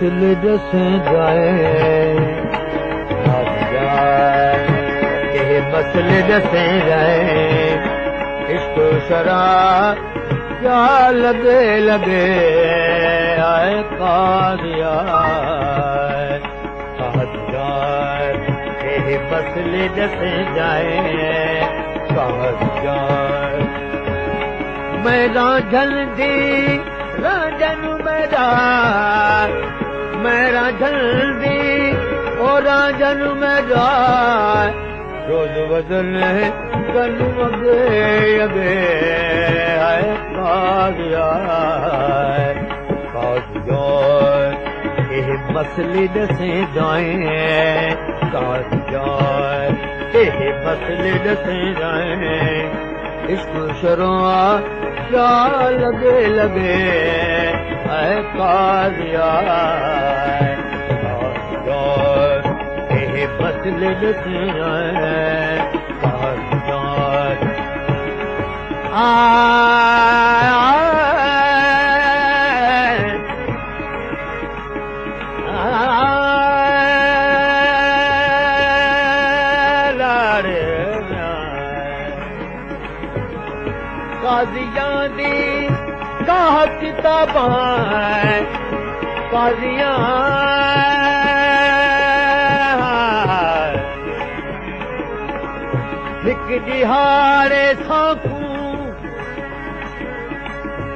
मसल ॾसें जाए मसल ॾसें जाए इश्क शराब क्या लगे लगे आए कादिया मसल ॾसें जाए मेरा जल्दी राजन मेरा जल्दी ओ राजन मेरा रोज बदल कनु अगे अगे आए कादिया मसले दसे जाए कादिया मसले दसे जाए इश्क शरा क्या लगे लगे ऐ कादिया मसले दसे जाए कादियां दी काह किताबां कादियां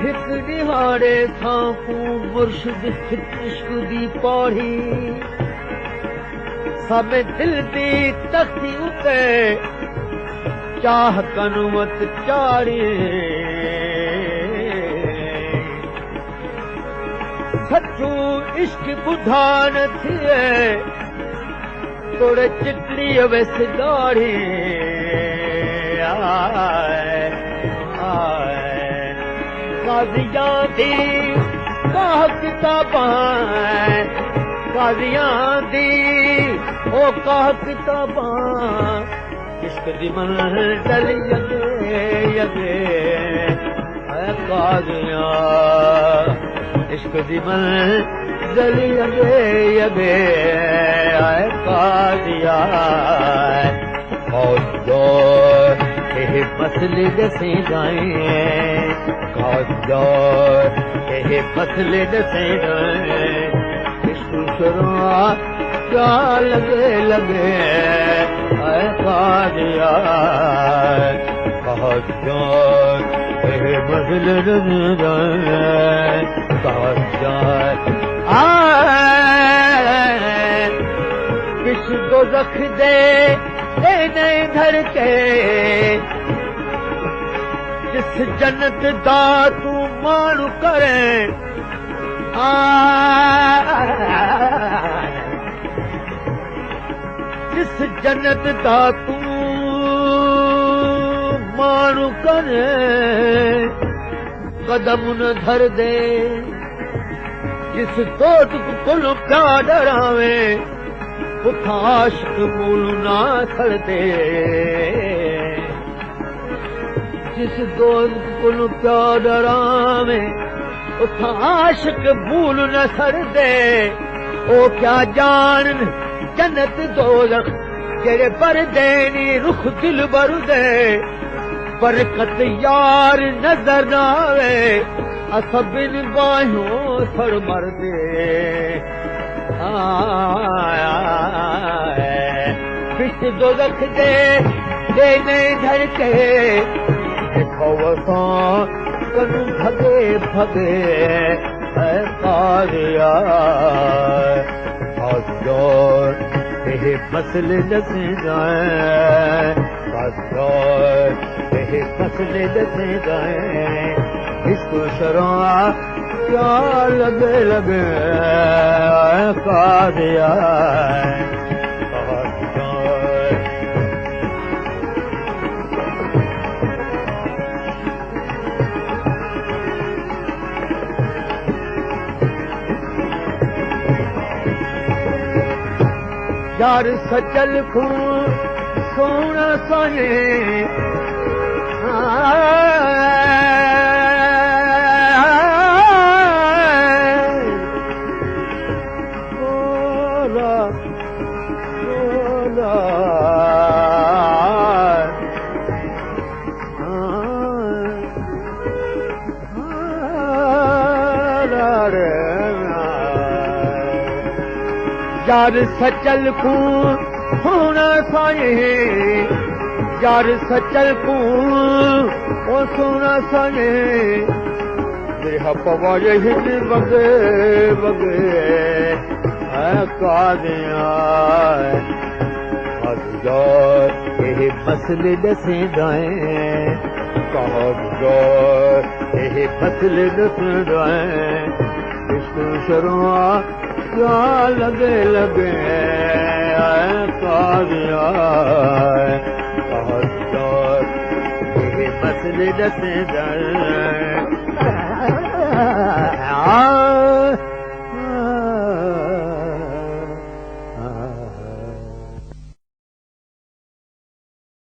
हिक दिहाड़े साकू मुर्शिद इश्क दी पौड़ी सब दिल दी तख्ती उते चाह कनुमत चारी सचू इश्क बुधान थिए तोड़े चिटली वेस दाढ़ी कादियां दी काह किताबां कादियां दी ओ काह किताबां इश्क दी मंजिल यगे यगे ऐ कादिया इश्क दी मंजिल यगे यगे ऐ कादिया मसले दसे जाए मसले दसे जाए इश्क शरा क्या लगे लगे ऐ कादिया मसले दसे जाए किस को रख दे नहीं धर के जिस जन्नत दा तू मारू करे जिस जन्नत दा तू मारू करे कदम न धर दे जिस दोस्त को प्या डरावे उठा आशिक मूल ना छड़ दे जिस दोस्त को प्या डरावे उठा आशिक मूल न छड़ दे ओ क्या जान जन्नत दोज़ख जेड़े पर देनी रुख दिल बर दे बरकत यार नजर न आवे असबिन बाहों सड़ मर दे पिछ दो रख दे नहीं धर के कनु भगे भगे ऐ कादिया मसले दसे जाए मसले दसे जाए इसको शरा क्या लगे लगे कादिया यार सचल खूं सोना साए यार सचल खूं होना साए यार सचल खूं ओ सोना साए देह पवारे हिन बगे बगे है कादिया यार ये मसले दसे दाए कहो यार ये मसले दसे दाए इश्क शर्मा क्या लगे लगे कादिया कहो यार ये मसले दसे दाए